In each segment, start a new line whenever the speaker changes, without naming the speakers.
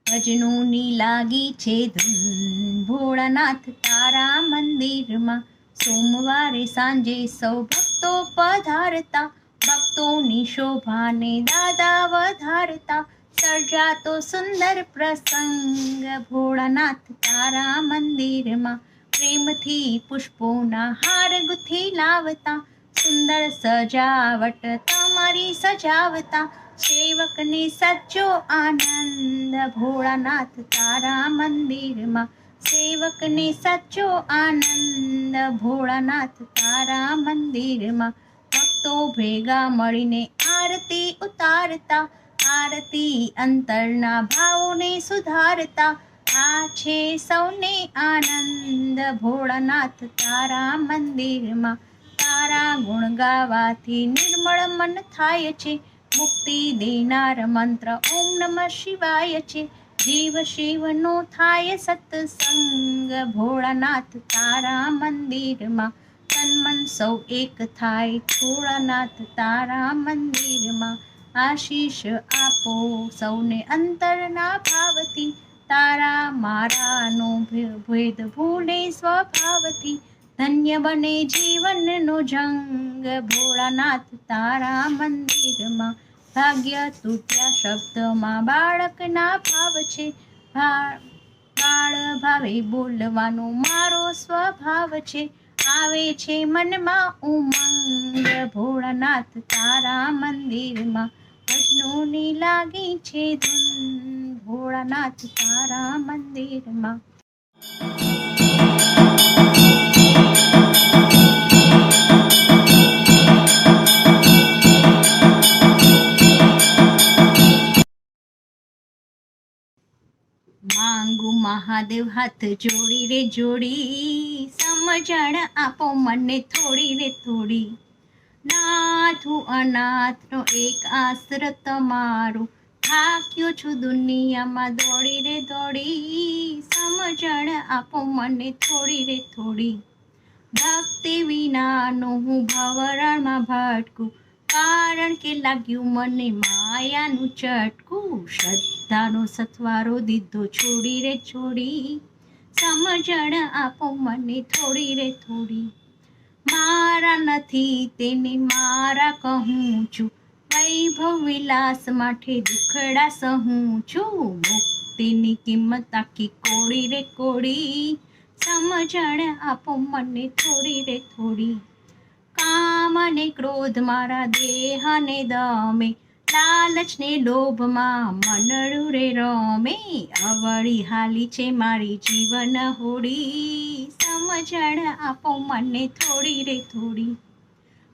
ભજનોની લાગી છે ધૂન ભોળાનાથ તારા મંદિરમાં. સોમવારે સાંજે સૌ ભક્તો પધારતા, ભક્તોની શોભાને દાદા વધારતા. સર્જાતો સુંદર પ્રસંગ ભોળાનાથ તારા મંદિરમાં. પ્રેમથી પુષ્પોના હાર ગુથી લાવતા, સુંદર સજાવટ તમારી સજાવતા. સેવકને સચ્ચો આનંદ ભોળાનાથ તારા મંદિરમાં. સેવકને સચ્ચો આનંદ ભોળાનાથ તારા મંદિરમાં. ભક્તો ભેગા મળીને આરતી ઉતારતા, આરતી અંતરના ભાવોને સુધારતા. આ છે સૌને આનંદ ભોળાનાથ તારા મંદિરમાં. તારા ગુણ ગાવાથી નિર્મળ મન થાય છે, મુક્તિ દેનાર મંત્ર ઓમ નમઃ શિવાય છે. જીવ શિવનો થાય સત્સંગ ભોળાનાથ તારા મંદિરમાં. તન મન સૌ એક થાય ભોળાનાથ તારા મંદિરમાં. આશીષ આપો સૌને અંતરના ભાવથી, તારા મારાનો ભેદ ભૂલે સ્વભાવથી. ધન્ય બને જીવનનો જંગ ભોળાનાથ તારા મંદિરમાં. ભાગ્ય તૂટ્યા શબ્દમાં બાળકના ભાવ છે, બાળ ભાવે બોલવાનો મારો સ્વભાવ છે. આવે છે મનમાં ઉમંગ ભોળાનાથ તારા મંદિરમાં. ભજનોની લાગી છે ધૂન ભોળાનાથ તારા મંદિરમાં. માંગુ મહાદેવ હાથ જોડી રે જોડી, સમજણ આપો મને થોડી રે થોડી. નાથું અનાથનો એક આશ્રય તમારો, થાક્યો છું દુનિયામાં દોડી રે દોડી. સમજણ આપો મને થોડી રે થોડી. ભક્તિ વિનાનો હું ભવરણમાં ભટકું, કારણ કે લાગ્યું મને માયાનું ચટકું. શ્રદ્ધાનો સથવારો દીધો છોડી રે છોડી. સમજણ આપો મને થોડી રે થોડી. મારા નથી તેને મારા કહું છું, વૈભવ વિલાસ માટે દુખડા સહું છું. મુક્તિની કિંમત આખી કોડી રે કોડી. સમજણ આપો મને થોડી રે થોડી. કામ અને ક્રોધ મારા દેહને દમે, લાલચને લોભમાં મનડું રે રમે. અવળી હાલી છે મારી જીવન હોડી. સમજણ આપો મને થોડી રે થોડી.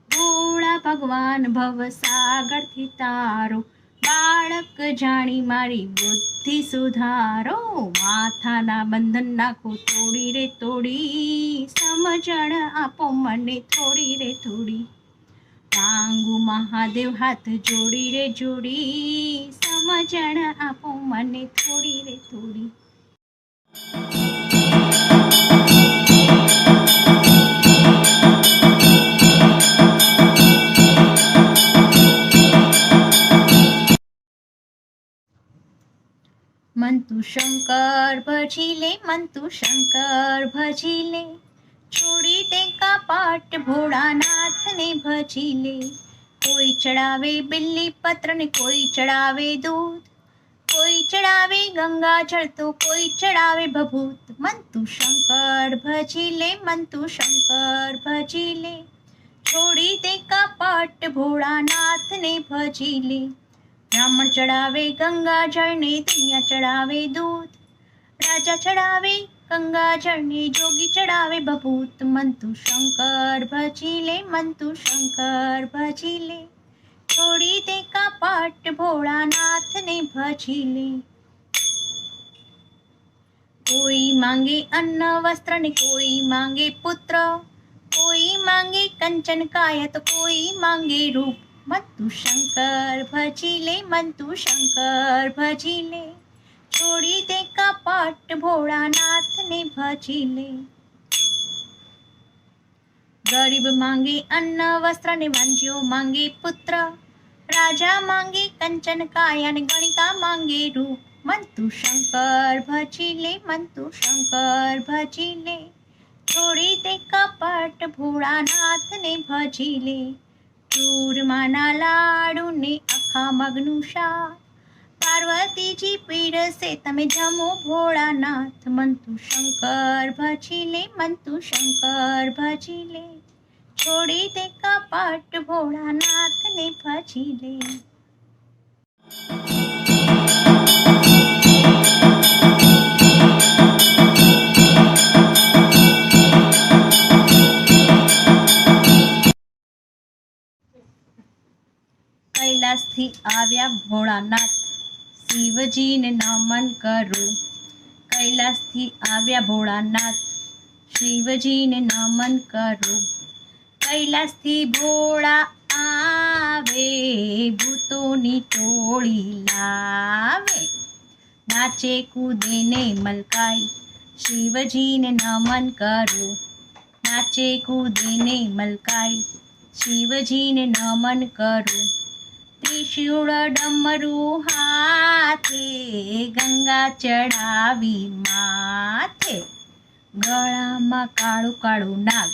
ભોળા ભગવાન ભવ સાગરથી તારો, બાળક જાણી મારી બુદ્ધિ સુધારો. માથાના બંધન નાખો તોડી રે તોડી. સમજણ આપો મને થોડી રે થોડી. માંગુ મહાદેવ હાથ જોડી રે જોડી, સમજણ આપો મને થોડી રે થોડી. મન તું શંકર ભજી લે, મન તું શંકર ભજી લે. છોડી દે કપાટ ભોળાનાથને ભજી લે. કોઈ ચડાવે બિલ્લી પત્ર ને કોઈ ચડાવે દૂધ, કોઈ ચડાવે ગંગાજળ તો કોઈ ચડાવે ભભૂત. મન તું શંકર ભજી લે, મન તું શંકર ભજી લે. છોડી દે કપાટ पाट भोलानाथ ने भजी ले। ब्राह्मण चढ़ावे गंगा जल ने, दुनिया चढ़ावे दूध, राजा चढ़ावे गंगा जल ने, जोगी चढ़ावे बभूत। मन तू शंकर भजी ले, मन तू शंकर भजी ले, छोड़ी दे का पाट भोलानाथ ने भजी ले। कोई मांगे अन्न वस्त्र ने, कोई मांगे पुत्र, कोई मांगे कंचन काया तो कोई मांगे रूप। मन तू शंकर भजी ले, मन तू शंकर भजी ले, छोड़ी दे का पाट भोलानाथ ने भजी ले। गरीब मांगे अन्न वस्त्र ने, वंज्यो मांगे पुत्र, राजा मांगे कंचन काया ने, गणिका मांगे रूप। मन तू शंकर भजी ले, मन तू शंकर भजी ले, छोड़ी दे कपट भोलानाथ ने भजी ले। चूरमाना लाडू ने आखा मगનું શાક, પાર્વતીજી પીરસે તમે જમો ભોળાનાથ। મન તું શંકર ભજી લે, મન તું શંકર ભજી લે, છોડી દે કપટ ભોળાનાથ ને ભજી લે। કૈલાસથી આવ્યા ભોળાનાથ, શિવજીને નમન કરું। કૈલાસથી આવ્યા ભોળાનાથ, શિવજીને નમન કરું। કૈલાસથી ભોળા આવે, ભૂતોની ટોળી લાવે। નાચે કૂદે ને મલકાય, શિવજીને નમન કરું। નાચે કૂદે ને મલકાય, શિવજીને નમન કરું। ત્રિશૂળ ડમરું હાથે, ગંગા ચડાવી માથે। ગળામાં કાળું કાળું નાગ,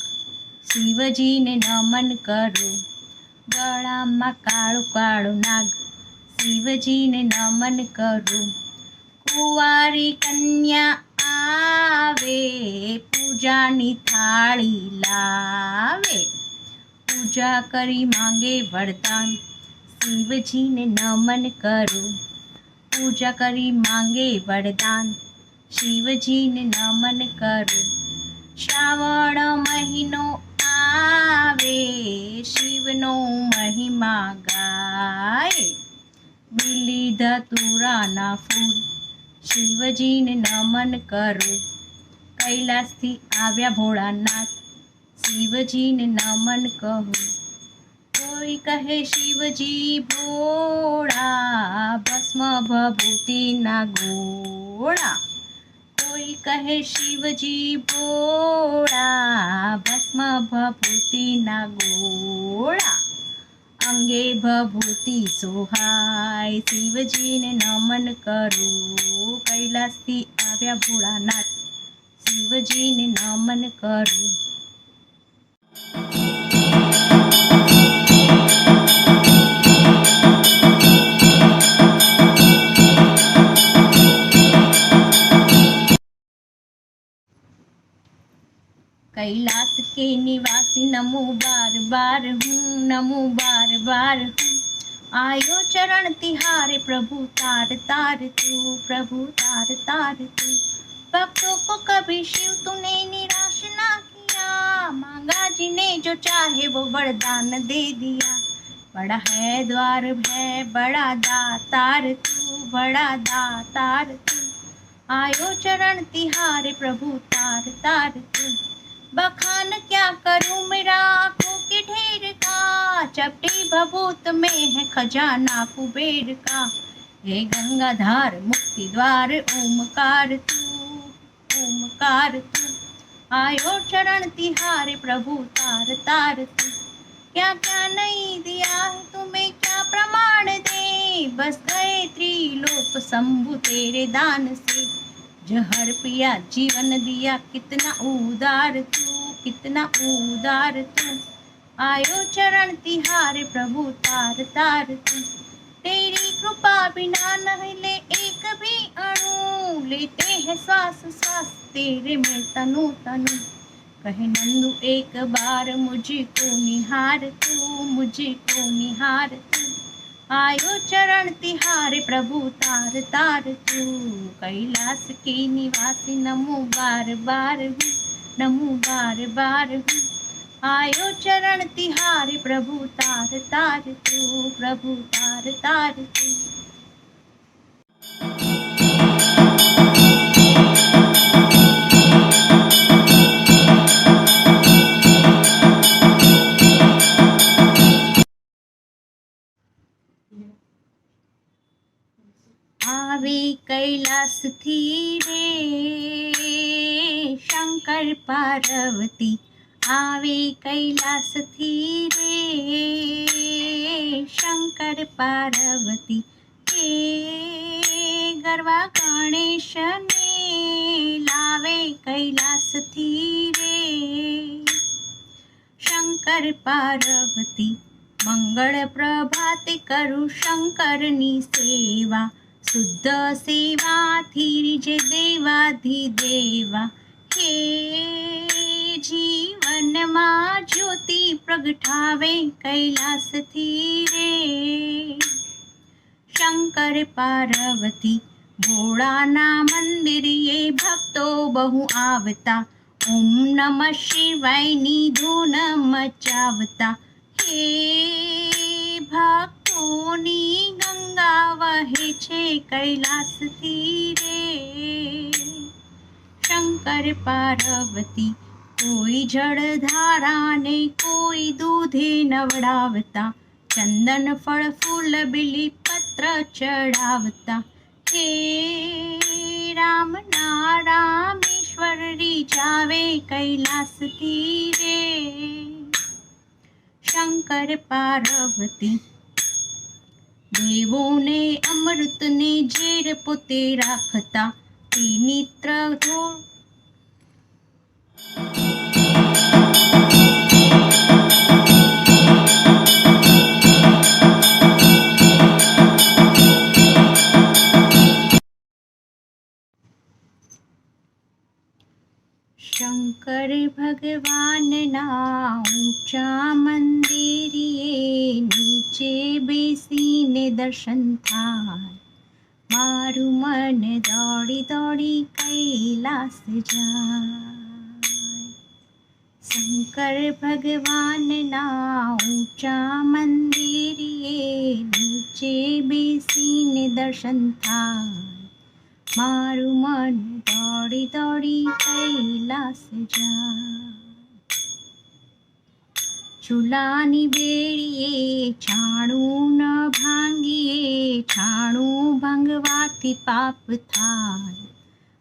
શિવજીને નમન કરું। ગળામાં કાળું કાળું નાગ, શિવજીને નમન કરું। કુંવારી કન્યા આવે, પૂજાની થાળી લાવે। પૂજા કરી માંગે વરદાન, શિવજીને નમન કરું। પૂજા કરી માંગે વરદાન, શિવજીને નમન કરું। શ્રાવણ મહિનો આવે, શિવનો મહિમા ગાય। બીલી ધતુરાના ફૂલ, શિવજીને નમન કરું। કૈલાસથી આવ્યા ભોળાનાથ, શિવજીને નમન કહું। કોઈ કહે શિવજી ભોળા, ભસ્મ ભભૂતિના ગોળા। કોઈ કહે શિવજી ભોળા, ભસ્મ ભભૂતિના ગોળા। અંગે ભભૂતિ સોહાય, શિવજીને નમન કરું। કૈલાસથી આવ્યા ભોળાનાથ, શિવજીને નમન કરું। कैलाश के निवासी नमो बार बार हूँ, नमो बार बार हूँ। आयो चरण तिहारे प्रभु तार तार तू, प्रभु तार तार तू। भक्तों को कभी शिव तूने निराश ना किया, मांगा जिन्हें जो चाहे वो वरदान दे दिया। बड़ा है द्वार है बड़ा दातार तू, बड़ा दातार तू। आयो चरण तिहारे प्रभु तार तार तू। बखान क्या करूं मेरा आंखों के ढेर का, चपटी भभूत में है खजाना कुबेर का। हे गंगाधार मुक्ति द्वार ओमकार तू, ओमकार तू। आयो चरण तिहारे प्रभु तार तार तू। क्या क्या नहीं दिया है तुम्हें क्या प्रमाण दे, बस गए त्रिलोक शंभु तेरे दान से। जहर पिया जीवन दिया कितना उदार तू, कितना उदार तू। आयो चरण तिहारे प्रभु तार तार तू। तेरी कृपा बिना न ले एक भी अणु, लेते हैं श्वास श्वास तेरे में तनु तनु। कहे नंदू एक बार मुझको निहार तू, मुझको निहार तू। आयो चरण तिहारे प्रभु तार तार तू। कैलाश के निवासी नमो बार बार हूँ, नमो बार बार हूँ। आयो चरण तिहारे प्रभु तार तार तू, प्रभु तार तार तू। आवे कैलाश थी रे शंकर पार्वती, आवे कैलाश थी रे शंकर पार्वती। हे गरबा गणेश ने लावे कैलाश थी रे शंकर पार्वती। मंगल प्रभाते करू शंकरनी सेवा, शुद्ध सेवा थी देवाधिदेवा। हे जीवन में ज्योति प्रगटावे कैलाश थी रे शंकर पार्वती। भोळाना मंदिर ये भक्तो बहु आवता, ओम नमः शिवाय नी धून मचावता। हे भक्तोनी गंगा वहे छे कैलाश थी रे शंकर पार्वती। कोई जलधारा ने कोई दूधे नवड़ावता, चंदन फल फूल बिली पत्र चढ़ावता। हे राम ना रामेश्वर रिझावे कैलाश थी रे शंकर पार्वती। देवों ने अमृत ने झेर पोते राखता, नेत्र धो शंकर भगवान ना ऊंचा मंदिरिये नीचे बेसीने दर्शन थाय। मारू मन दौड़ी दौड़ी कैलाश जाय। शंकर भगवान ना ऊंचा मंदिरिये नीचे बेसीने दर्शन थाय। मारू मन दौड़ी दौड़ी कैलाश जाय। चूलानी बेड़िये छाणू न भांगिए, छाणू भांगवाथी पाप थाय।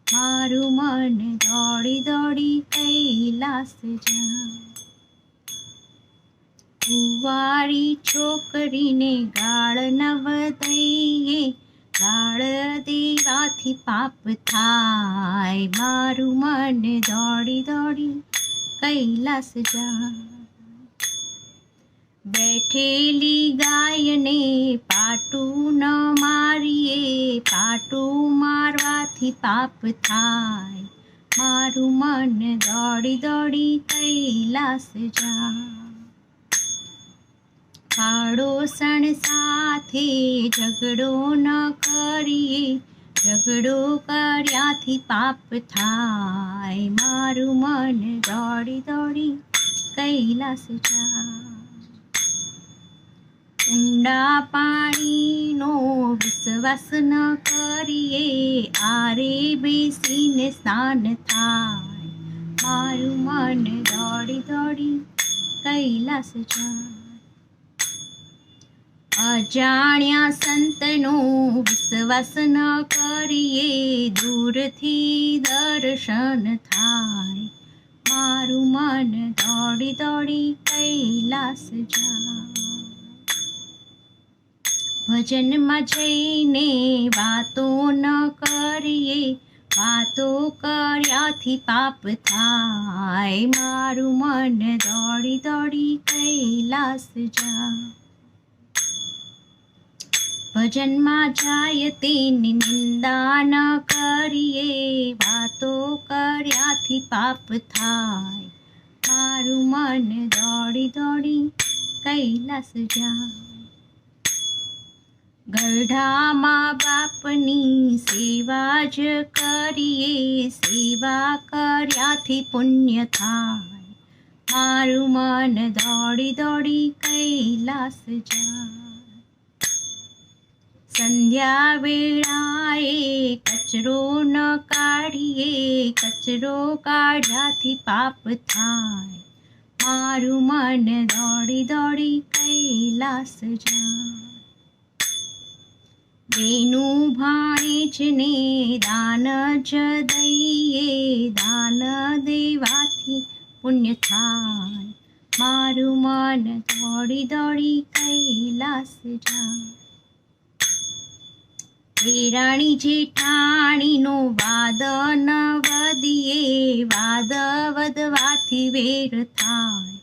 मारू मन दौड़ी दौड़ी कैलाश जाय। कुंवारी छोकरीने गाळ न वधाइए, गाळ देवाथी पाप थाय। मारू मन दौड़ी दौड़ी कैलाश जाय। बैठेली गाय ने पाटू न मारिए, पाटू मारवाथी पाप थाय। मारू मन दौड़ी दौड़ी कैलाश जाय। पाड़ोसन साथे झगड़ो न करिए, झगड़ो कर्याथी पाप थाय। मारू मन दौड़ी दौड़ी कैलाश जाय। ઊંડા પાણીનો વિશ્વાસ ન કરીએ, આરે બેસીને સ્નાન થાય। મારું મન દોડી દોડી કૈલાસ જાય। અજાણ્યા સંતનો વિશ્વાસ ન કરીએ, દૂરથી દર્શન થાય। મારું મન દોડી દોડી કૈલાસ જાય। ભજનમાં જઈને વાતો ન કરીએ, વાતો કર્યાથી પાપ થાય। મારું મન દોડી દોડી કૈલાસ જાય। ભજનમાં જાય તેની નિંદા ન કરીએ, વાતો કર્યાથી પાપ થાય। મારું મન દોડી દોડી કૈલાસ જાય. ગઢા મા બાપની સેવા જ કરીએ, સેવા કર્યાથી પુણ્ય થાય. મારું મન દોડી દોડી કૈલાસ જાય. સંધ્યા વેળાએ કચરો ન કાઢીએ, કચરો કાઢ્યાથી પાપ થાય. મારું મન દોડી દોડી કૈલાસ જાય. બેનું ભાણેજને દાન જ દઈએ, દાન દેવાથી પુણ્ય થાય. મારું મન દોડી દોડી કૈલાસ જાય. દેરાણી જેઠાણીનો વાદ ન વધીએ, વાદ વધવાથી વેર થાય.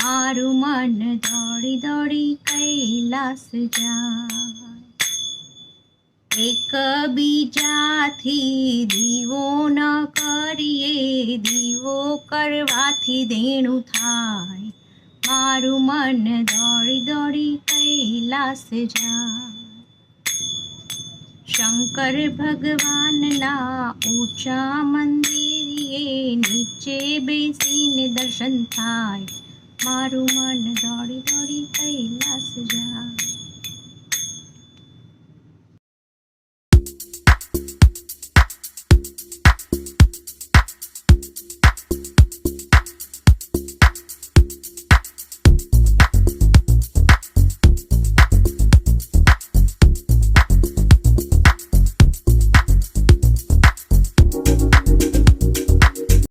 મારું મન દોડી દોડી કૈલાસ જાય. એકબીજાથી દીવો ન કરીએ, દીવો કરવાથી દેણું થાય. મારું મન દોડી દોડી કૈલાસ જાય. શંકર ભગવાનના ઊંચા મંદિરે નીચે બેસીને દર્શન થાય. મારું મન દોડી દોડી કૈલાસ જાય.